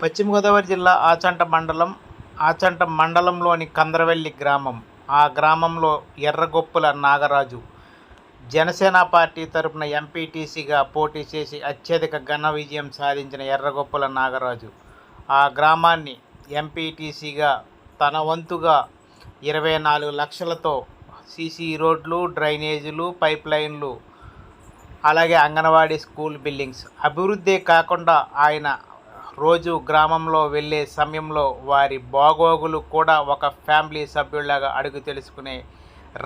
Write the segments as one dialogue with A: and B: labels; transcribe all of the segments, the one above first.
A: పశ్చిమ గోదావరి జిల్లా ఆచంట మండలంలోని కందరవెల్లి గ్రామం. ఆ గ్రామంలో ఎర్రగొప్పుల నాగరాజు జనసేన పార్టీ తరపున ఎంపీటీసీగా పోటీ చేసి అత్యధిక ఘన విజయం సాధించిన ఎర్రగొప్పుల నాగరాజు ఆ గ్రామాన్ని ఎంపీటీసీగా తన వంతుగా 24 లక్షలతో సీసీ రోడ్లు, డ్రైనేజీలు, పైప్ లైన్లు, అలాగే అంగన్వాడీ స్కూల్ బిల్డింగ్స్ అభివృద్ధే కాకుండా ఆయన రోజు గ్రామంలో వెళ్ళే సమయంలో వారి బాగోగులు కూడా ఒక ఫ్యామిలీ సభ్యుల్లాగా అడుగు తెలుసుకునే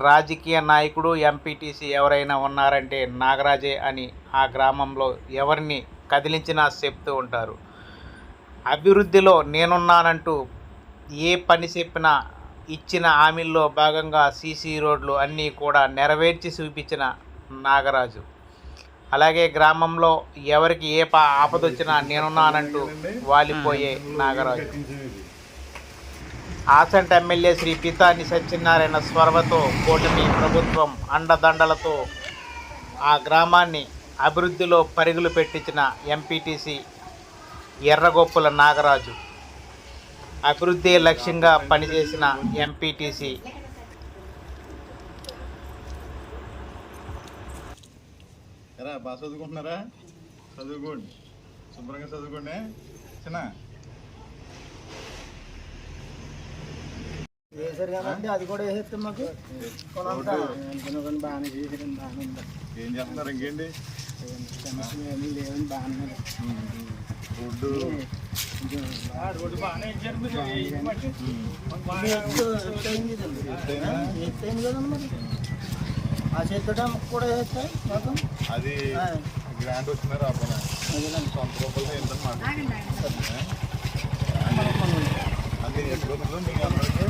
A: రాజకీయ నాయకుడు ఎంపీటీసీ ఎవరైనా ఉన్నారంటే నాగరాజే అని ఆ గ్రామంలో ఎవరిని కదిలించినా చెప్తూ ఉంటారు. అభివృద్ధిలో నేనున్నానంటూ ఏ పని చెప్పినా ఇచ్చిన హామీల్లో భాగంగా సీసీ రోడ్లు అన్నీ కూడా నెరవేర్చి చూపించిన నాగరాజు. అలాగే గ్రామంలో ఎవరికి ఏ ఆపదొచ్చినా నేనున్నానంటూ వాలిపోయే నాగరాజు. ఆచంట ఎమ్మెల్యే శ్రీ పితాని సత్యనారాయణ స్వరవతో కూటమి ప్రభుత్వం అండదండలతో ఆ గ్రామాన్ని అభివృద్ధిలో పరుగులు పెట్టించిన ఎంపీటీసీ ఎర్రగొప్పుల నాగరాజు. అభివృద్ధి లక్ష్యంగా పనిచేసిన ఎంపీటీసీ.
B: బాగా చదువుకుంటున్నారా? చదువుకోండి, శుభ్రంగా చదువుకోండి. చిన్న
C: అది కూడా వేసేస్తాం. మాకు బాగానే
B: ఏం చేస్తున్నారు? ఇంకేంటి
C: ఏమీ లేవని బాగానే
B: రోడ్డు
C: బాగానే కదమ్మా. ఆ చేద్దడం కూడా వేస్తాయి.
B: అది గ్రాండ్ వచ్చినారు అప్పుడు సొంత రూపాయలు ఏంటన్నమాట. అది ఎప్పుడు మీకు అందరికీ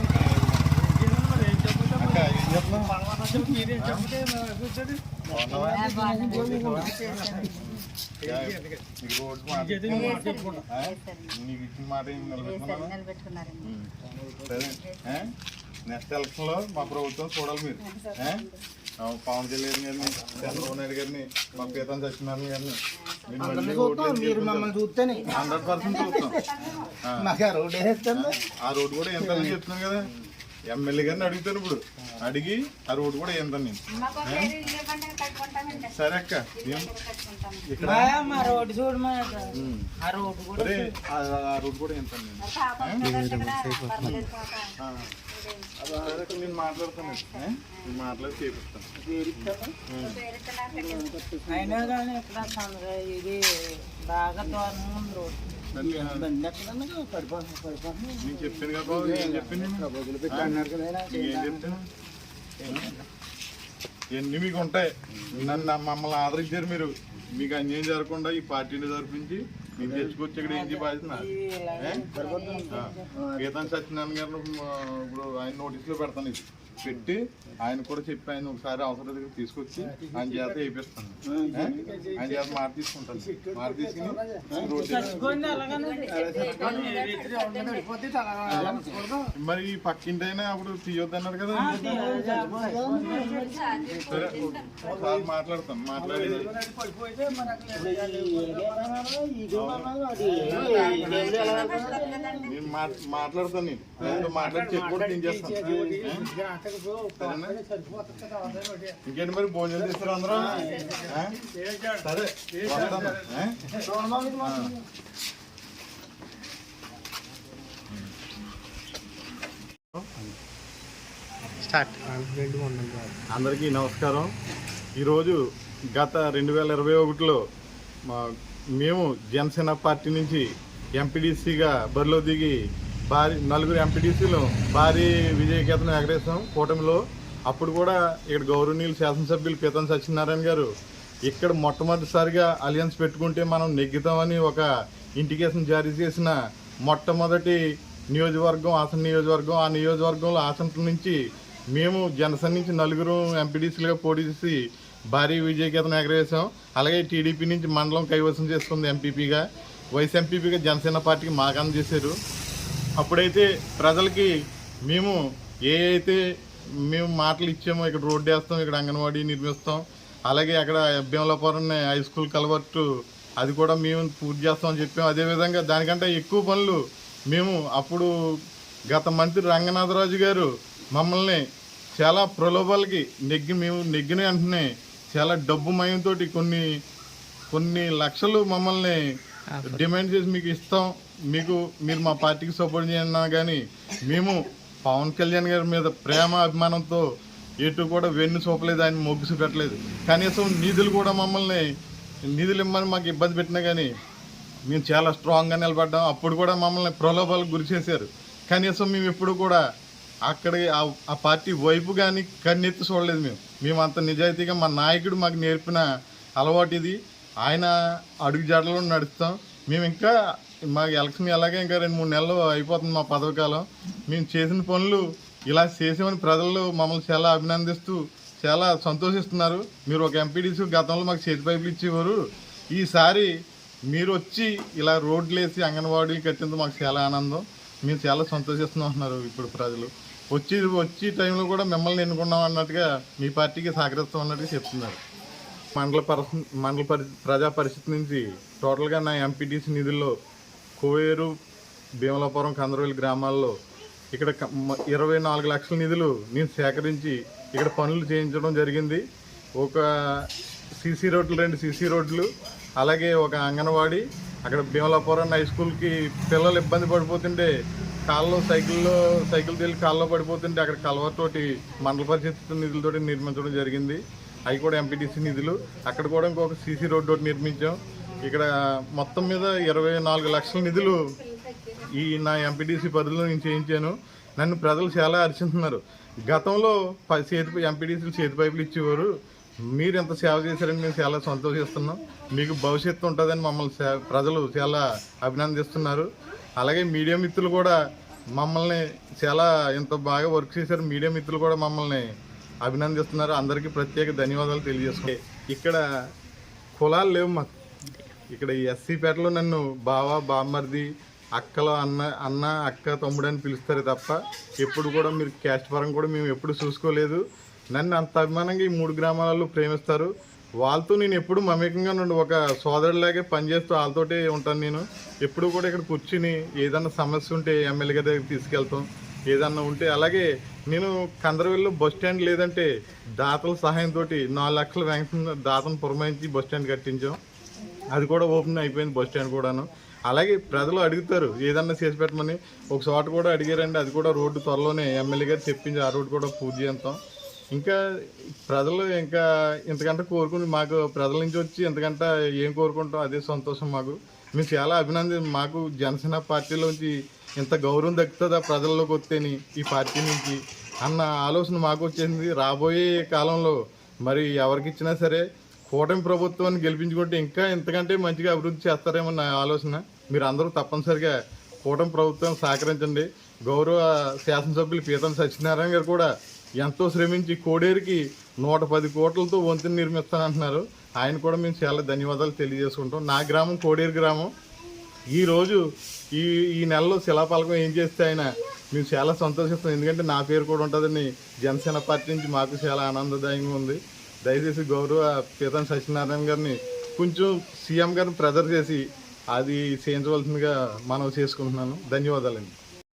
B: నీకు ఇచ్చిన మాట నిలబెట్టుకున్నాను. సరే, నెక్స్ట్ ఎలక్షన్ లో మా ప్రభుత్వం చూడాలి మీరు. పవన్ కళ్యాణ్ గారిని, చంద్రబాబు నాయుడు గారిని, మా పీతం సత్యనారాయణ గారిని
C: మీరు మమ్మల్ని చూస్తేనే
B: 100% చూస్తాం. ఆ రోడ్డు కూడా ఎంత చెప్తున్నాను కదా. ఎమ్మెల్యే గారిని అడుగుతాను ఇప్పుడు. అడిగి ఆ రోడ్డు కూడా ఎంత నేను. సరే అక్క, ఇక్కడ
C: ఆ రోడ్డు
B: కూడా ఎంత నేను మాట్లాడతాను. నేను మాట్లాడి చేపిస్తాను.
C: అయినా కానీ ఇక్కడ ఇది బాగా దారుణంగా ఉంది రోడ్డు.
B: నేను చెప్పాను కదా, ఏం చెప్పాను? ఏం చెప్తాను? ఎన్ని మీకు ఉంటాయి. మమ్మల్ని ఆదరించారు మీరు. మీకు అన్యాయం జరగకుండా ఈ పార్టీని తరపించి మీకు తెచ్చుకొచ్చి ఇక్కడ ఏం బాధ్యత. గీతాన్ని సత్యనారాయణ గారిని ఇప్పుడు ఆయన నోటీసులో పెడతాను. ఇది పెట్టి ఆయన కూడా చెప్పి ఆయన ఒకసారి అవసరం దగ్గర తీసుకొచ్చి ఆయన చేత వేపిస్తాను. ఆయన చేత మాట తీసుకుంటాను. మాట తీసుకుని మరి ఈ పక్కింటి అయినా అప్పుడు తీయొద్దు అన్నారు కదా. సరే, ఒకసారి మాట్లాడతాను. మాట్లాడి నేను మాట్లాడతాను. నేను మాట్లాడి చెప్పి కూడా నేను చేస్తాను. ఇంకేంటి మరి భోజనం చేస్తారు అందరూ? సరే, వస్తాను. అందరికీ నమస్కారం. ఈరోజు గత 2021లో మేము జనసేన పార్టీ నుంచి ఎంపీడీసీగా బరిలో దిగి నలుగురు ఎంపీటీసీలు భారీ విజయకేతనం ఎగరేసాం కూటమిలో. అప్పుడు కూడా ఇక్కడ గౌరవనీయులు శాసనసభ్యులు పీతం సత్యనారాయణ గారు ఇక్కడ మొట్టమొదటిసారిగా అలయన్స్ పెట్టుకుంటే మనం నెగ్గుతామని ఒక ఇండికేషన్ జారీ చేసిన మొట్టమొదటి నియోజకవర్గం ఆసన నియోజకవర్గం. ఆ నియోజకవర్గంలో ఆసన నుంచి మేము జనసేన నుంచి నలుగురు ఎంపీటీసీలుగా పోటీ చేసి భారీ విజయకేతనం ఎగరేసాం. అలాగే టీడీపీ నుంచి మండలం కైవసం చేసుకుంది ఎంపీపీగా. వైస్ ఎంపీపీగా జనసేన పార్టీకి మాకు అందజేశారు. అప్పుడైతే ప్రజలకి మేము మేము మాటలు ఇచ్చామో, ఇక్కడ రోడ్డు వేస్తాం, ఇక్కడ అంగన్వాడీ నిర్మిస్తాం, అలాగే అక్కడ భీమలాపురం హై స్కూల్ కలవర్టు అది కూడా మేము పూర్తి చేస్తామని చెప్పాము. అదేవిధంగా దానికంటే ఎక్కువ పనులు మేము అప్పుడు గత మంత్రి రంగనాథరాజు గారు మమ్మల్ని చాలా ప్రలోభాలకి మేము నెగ్గిన వెంటనే చాలా డబ్బు మయంతో కొన్ని లక్షలు మమ్మల్ని డిమాండ్ చేసి మీకు ఇస్తాం, మీరు మా పార్టీకి సపోర్ట్ చేయన్నా కానీ మేము పవన్ కళ్యాణ్ గారి మీద ప్రేమ అభిమానంతో ఎటు కూడా వెన్ను చూపలేదు, ఆయన మొగ్గు చూపెట్టలేదు. కనీసం నిధులు కూడా నిధులు ఇమ్మని మాకు ఇబ్బంది పెట్టినా కానీ మేము చాలా స్ట్రాంగ్గా నిలబడ్డాం. అప్పుడు కూడా మమ్మల్ని ప్రలోభాలకు గురి చేశారు. కనీసం మేము ఎప్పుడు కూడా అక్కడికి ఆ పార్టీ వైపు కానీ కన్నెత్తి చూడలేదు. మేము అంత నిజాయితీగా మా నాయకుడు మాకు నేర్పిన అలవాటు ఇది. ఆయన అడుగు జాడలో నడుస్తాం. మేము ఇంకా మాకు ఎలక్షన్ ఎలాగే ఇంకా 2-3 నెలలు అయిపోతుంది మా పదవి కాలం. మేము చేసిన పనులు ఇలా చేసామని ప్రజలు మమ్మల్ని చాలా అభినందిస్తూ చాలా సంతోషిస్తున్నారు. మీరు ఒక ఎంపీడీసీ గతంలో మాకు చేతి పైపులు ఇచ్చేవారు, ఈసారి మీరు వచ్చి ఇలా రోడ్లు వేసి అంగన్వాడీలు కట్టినందుకు మాకు చాలా ఆనందం, మేము చాలా సంతోషిస్తున్నాం అంటున్నారు. ఇప్పుడు ప్రజలు వచ్చి టైంలో కూడా మిమ్మల్ని ఎన్నుకున్నాం అన్నట్టుగా మీ పార్టీకి సహకరిస్తాం అన్నట్టుగా చెప్తున్నారు. మండల ప్రజా పరిషత్ నుంచి టోటల్గా నా ఎంపీటీసీ నిధుల్లో కోయేరు, భీమలాపురం, కందరవెల్లి గ్రామాల్లో ఇక్కడ 24 లక్షల నిధులు నేను సేకరించి ఇక్కడ పనులు చేయించడం జరిగింది. ఒక సీసీ రోడ్లు, 2 సీసీ రోడ్లు, అలాగే ఒక అంగన్వాడీ. అక్కడ భీమలాపురం హై స్కూల్కి పిల్లలు ఇబ్బంది పడిపోతుంటే సైకిల్ తేలి కాల్లో పడిపోతుంటే అక్కడ కలవతోటి మండల పరిషత్ నిధులతోటి నిర్మించడం జరిగింది. అవి కూడా ఎంపీటీసీ నిధులు. అక్కడ కూడా ఇంకొక సీసీ రోడ్డు ఒకటి నిర్మించాం. ఇక్కడ మొత్తం మీద 24 లక్షల నిధులు నా ఎంపీటీసీ పరిధిలో నేను చేయించాను. నన్ను ప్రజలు చాలా హర్షిస్తున్నారు. గతంలో ఎంపీటీసీలు చేతి పైపులు ఇచ్చేవారు, మీరు ఎంత సేవ చేశారని మేము చాలా సంతోషిస్తున్నాం. మీకు భవిష్యత్తు ఉంటుందని మమ్మల్ని ప్రజలు చాలా అభినందిస్తున్నారు. అలాగే మీడియా మిత్రులు కూడా మమ్మల్ని చాలా ఎంత బాగా వర్క్ చేశారు. మీడియా మిత్రులు కూడా మమ్మల్ని అభినందిస్తున్నారు. అందరికీ ప్రత్యేక ధన్యవాదాలు తెలియజేసుకుంటాం. ఇక్కడ కులాలు లేవు మాకు. ఇక్కడ ఎస్సీ పేటలో నన్ను బామ్మర్ది, అక్కలో అన్న అక్క, తమ్ముడు అని పిలుస్తారు తప్ప ఎప్పుడు కూడా మీరు క్యాస్ట్ పరంగా కూడా మేము ఎప్పుడు చూసుకోలేదు. నన్ను అంత అభిమానంగా ఈ 3 గ్రామాలలో ప్రేమిస్తారు. వాళ్ళతో నేను ఎప్పుడు మమేకంగా నుండి ఒక సోదరులాగే పనిచేస్తూ వాళ్ళతోటే ఉంటాను. నేను ఎప్పుడు కూడా ఇక్కడ కూర్చుని ఏదన్నా సమస్య ఉంటే ఎమ్మెల్యే గారి దగ్గరికి తీసుకెళ్తాం. ఏదన్నా ఉంటే అలాగే నేను కందరవెల్లిలో బస్ స్టాండ్ లేదంటే దాతల సహాయంతో 4 లక్షల వెంకట దాతను పురమాయించి బస్ స్టాండ్ కట్టించాం. అది కూడా ఓపెన్ అయిపోయింది బస్ స్టాండ్ కూడాను. అలాగే ప్రజలు అడుగుతారు ఏదన్నా చేసి పెట్టమని. ఒక చోట కూడా అడిగారండి, అది కూడా రోడ్డు త్వరలోనే ఎమ్మెల్యే గారు చెప్పించి ఆ రోడ్డు కూడా పూర్తి చేస్తాం. ఇంకా ప్రజలు ఇంకా ఇంతకంటే కోరుకుని మాకు ప్రజల నుంచి వచ్చి ఇంతకంటే ఏం కోరుకుంటాం, అదే సంతోషం మాకు. మేము చాలా మాకు జనసేన పార్టీలోంచి ఇంత గౌరవం దక్కుతుందా ప్రజల్లోకి వస్తేని ఈ పార్టీ నుంచి అన్న ఆలోచన మాకు వచ్చేసింది. రాబోయే కాలంలో మరి ఎవరికి ఇచ్చినా సరే కూటమి ప్రభుత్వాన్ని గెలిపించుకుంటే ఇంకా ఇంతకంటే మంచిగా అభివృద్ధి చేస్తారేమో నా ఆలోచన. మీరు అందరూ తప్పనిసరిగా కూటమి ప్రభుత్వం సహకరించండి. గౌరవ శాసనసభ్యులు పీతం సత్యనారాయణ గారు కూడా ఎంతో శ్రమించి కోడేరుకి 110 కోట్లతో వంతెన నిర్మిస్తానంటున్నారు. ఆయన కూడా మేము చాలా ధన్యవాదాలు తెలియజేసుకుంటాం. నా గ్రామం కోడేరు గ్రామం. ఈరోజు ఈ నెలలో శిలాఫలకం ఏం చేస్తే ఆయన మేము చాలా సంతోషిస్తాం. ఎందుకంటే నా పేరు కూడా ఉంటుందని జనసేన పార్టీ నుంచి మాకు చాలా ఆనందదాయంగా ఉంది. దయచేసి గౌరవ పీతం సత్యనారాయణ గారిని కొంచెం సీఎం గారిని ప్రెజర్ చేసి అది చేయించవలసిందిగా మనం చేసుకుంటున్నాను. ధన్యవాదాలండి.